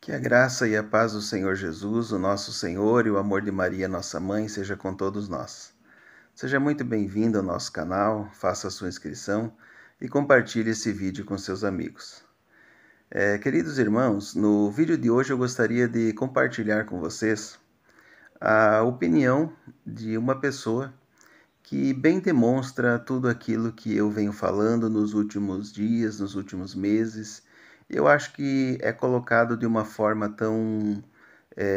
Que a graça e a paz do Senhor Jesus, o nosso Senhor, e o amor de Maria, nossa mãe, seja com todos nós. Seja muito bem-vindo ao nosso canal, faça a sua inscrição e compartilhe esse vídeo com seus amigos. Queridos irmãos, no vídeo de hoje eu gostaria de compartilhar com vocês a opinião de uma pessoa que bem demonstra tudo aquilo que eu venho falando nos últimos dias, nos últimos meses. Eu acho que é colocado de uma forma tão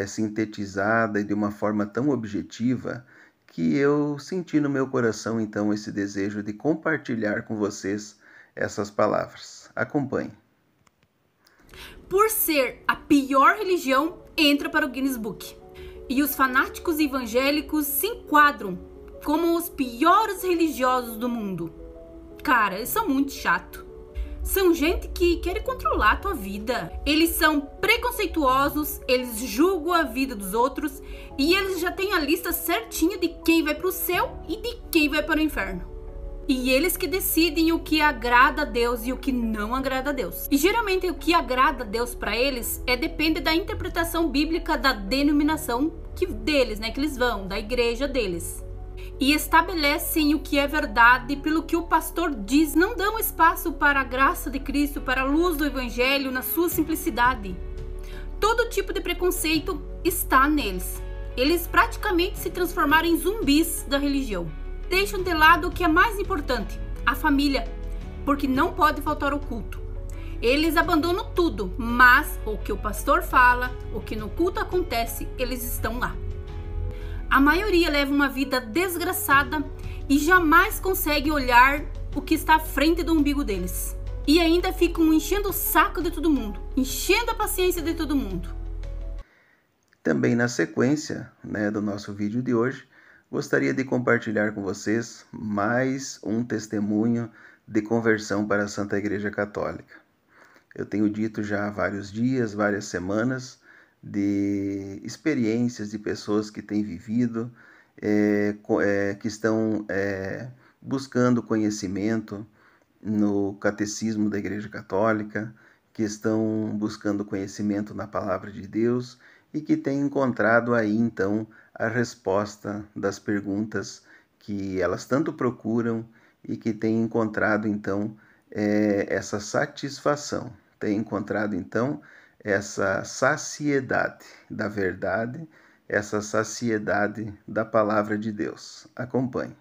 sintetizada e de uma forma tão objetiva que eu senti no meu coração então esse desejo de compartilhar com vocês essas palavras. Acompanhe. Por ser a pior religião, entra para o Guinness Book. E os fanáticos evangélicos se enquadram como os piores religiosos do mundo. Cara, eles são muito chato. São gente que quer controlar a tua vida. Eles são preconceituosos, eles julgam a vida dos outros e eles já têm a lista certinha de quem vai para o céu e de quem vai para o inferno. E eles que decidem o que agrada a Deus e o que não agrada a Deus. E geralmente o que agrada a Deus para eles depende da interpretação bíblica da denominação deles, que eles vão, da igreja deles. E estabelecem o que é verdade pelo que o pastor diz, não dão espaço para a graça de Cristo, para a luz do evangelho na sua simplicidade. Todo tipo de preconceito está neles. Eles praticamente se transformaram em zumbis da religião. Deixam de lado o que é mais importante, a família, porque não pode faltar o culto. Eles abandonam tudo, mas o que o pastor fala, o que no culto acontece, eles estão lá. A maioria leva uma vida desgraçada e jamais consegue olhar o que está à frente do umbigo deles. E ainda ficam enchendo o saco de todo mundo, enchendo a paciência de todo mundo. Também na sequência do nosso vídeo de hoje, gostaria de compartilhar com vocês mais um testemunho de conversão para a Santa Igreja Católica. Eu tenho dito já há vários dias, várias semanas, de experiências de pessoas que têm vivido, que estão buscando conhecimento no catecismo da Igreja Católica, que estão buscando conhecimento na Palavra de Deus e que têm encontrado aí então a resposta das perguntas que elas tanto procuram e que têm encontrado então essa satisfação, têm encontrado então essa saciedade da verdade, essa saciedade da palavra de Deus. Acompanhe.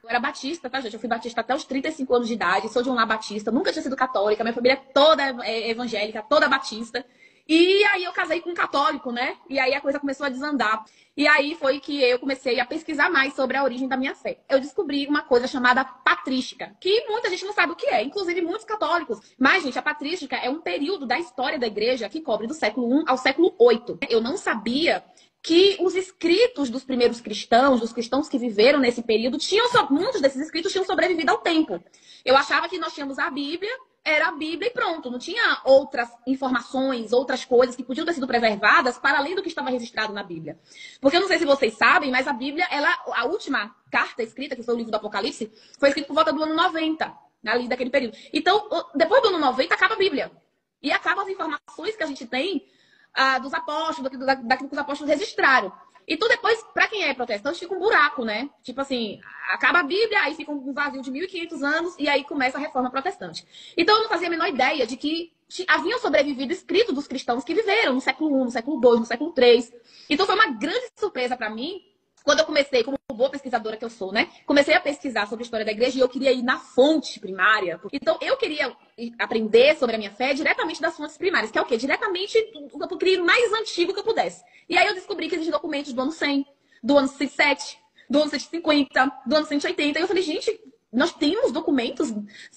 Eu era batista, tá, gente? Eu fui batista até os 35 anos de idade, sou de um lar batista, nunca tinha sido católica, minha família é toda evangélica, toda batista. E aí eu casei com um católico, né? E aí a coisa começou a desandar. E aí foi que eu comecei a pesquisar mais sobre a origem da minha fé. Eu descobri uma coisa chamada patrística, que muita gente não sabe o que é, inclusive muitos católicos. Mas, gente, a patrística é um período da história da igreja que cobre do século I ao século VIII. Eu não sabia que os escritos dos primeiros cristãos, dos cristãos que viveram nesse período, muitos desses escritos tinham sobrevivido ao tempo. Eu achava que nós tínhamos a Bíblia, era a Bíblia e pronto. Não tinha outras informações, outras coisas que podiam ter sido preservadas para além do que estava registrado na Bíblia. Porque eu não sei se vocês sabem, mas a Bíblia, a última carta escrita, que foi o livro do Apocalipse, foi escrita por volta do ano 90, ali daquele período. Então, depois do ano 90, acaba a Bíblia. E acabam as informações que a gente tem dos apóstolos, daquilo que os apóstolos registraram. Então, depois, para quem é protestante, fica um buraco, né? Tipo assim, acaba a Bíblia, aí fica um vazio de 1500 anos e aí começa a reforma protestante. Então, eu não fazia a menor ideia de que haviam sobrevivido escritos dos cristãos que viveram no século I, no século II, no século III. Então, foi uma grande surpresa para mim quando eu comecei, como boa pesquisadora que eu sou, né? Comecei a pesquisar sobre a história da igreja e eu queria ir na fonte primária. Então, eu queria aprender sobre a minha fé diretamente das fontes primárias, que é o quê? Diretamente eu queria ir o mais antigo que eu pudesse. E aí eu descobri que existem documentos do ano 100, do ano 107, do ano 150, do ano 180. E eu falei, gente, nós temos documentos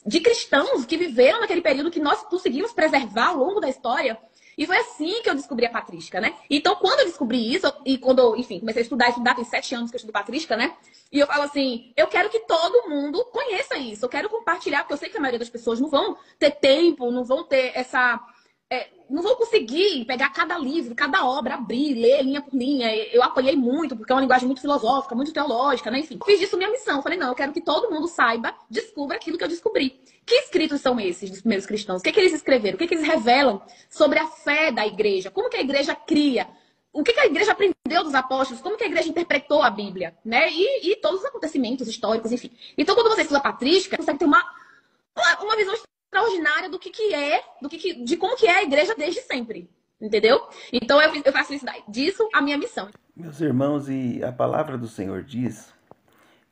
de cristãos que viveram naquele período que nós conseguimos preservar ao longo da história. E foi assim que eu descobri a patrística, né? Então, quando eu descobri isso, e quando eu, enfim, comecei a estudar, tem 7 anos que eu estudo patrística, né? E eu falo assim, eu quero que todo mundo conheça isso. Eu quero compartilhar, porque eu sei que a maioria das pessoas não vão ter tempo, não vão ter não vou conseguir pegar cada livro, cada obra, abrir, ler linha por linha. Eu apanhei muito, porque é uma linguagem muito filosófica, muito teológica, né? Enfim, fiz disso minha missão. Falei, não, eu quero que todo mundo saiba, descubra aquilo que eu descobri. Que escritos são esses dos primeiros cristãos? O que eles escreveram? O que eles revelam sobre a fé da igreja? Como que a igreja cria? O que a igreja aprendeu dos apóstolos? Como que a igreja interpretou a Bíblia? Né? E todos os acontecimentos históricos, enfim. Então, quando você estuda patrística, você consegue ter uma visão extraordinária de como que é a igreja desde sempre. Entendeu? Então, eu faço disso a minha missão. Meus irmãos, e a palavra do Senhor diz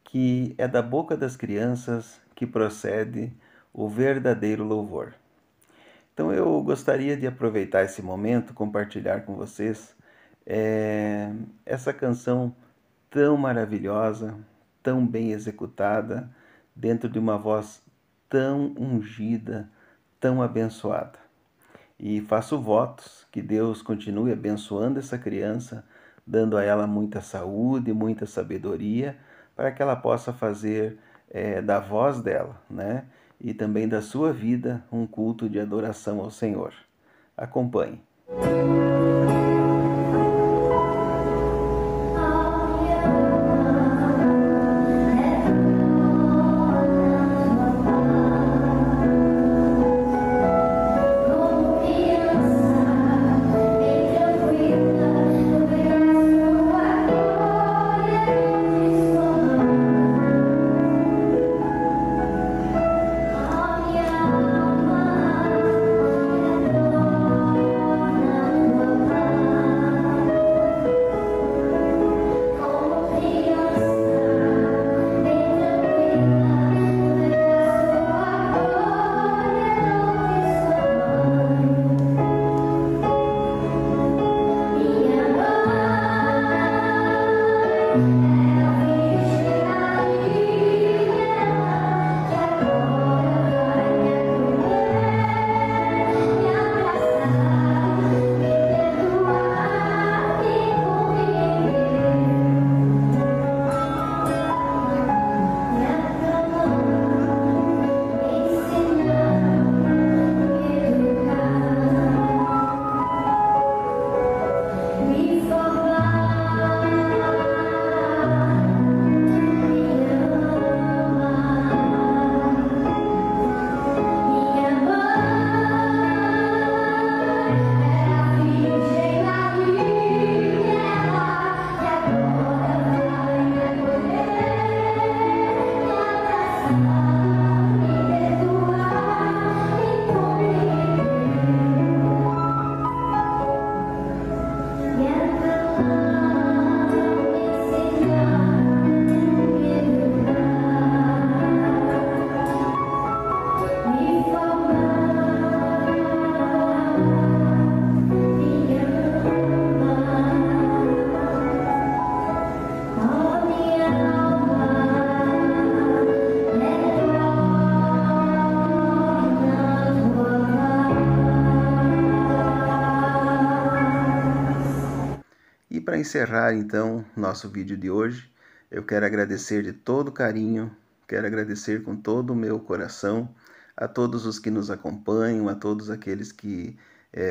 que é da boca das crianças que procede o verdadeiro louvor. Então eu gostaria de aproveitar esse momento, compartilhar com vocês essa canção tão maravilhosa, tão bem executada, dentro de uma voz tão ungida, tão abençoada. E faço votos que Deus continue abençoando essa criança, dando a ela muita saúde, muita sabedoria, para que ela possa fazer da voz dela, né? E também da sua vida um culto de adoração ao Senhor. Acompanhe. E para encerrar então nosso vídeo de hoje, eu quero agradecer de todo carinho, quero agradecer com todo o meu coração a todos os que nos acompanham, a todos aqueles que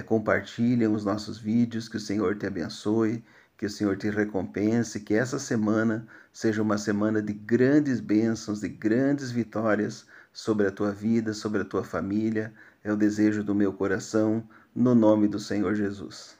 compartilham os nossos vídeos. Que o Senhor te abençoe, que o Senhor te recompense, que essa semana seja uma semana de grandes bênçãos, de grandes vitórias sobre a tua vida, sobre a tua família. É o desejo do meu coração, no nome do Senhor Jesus.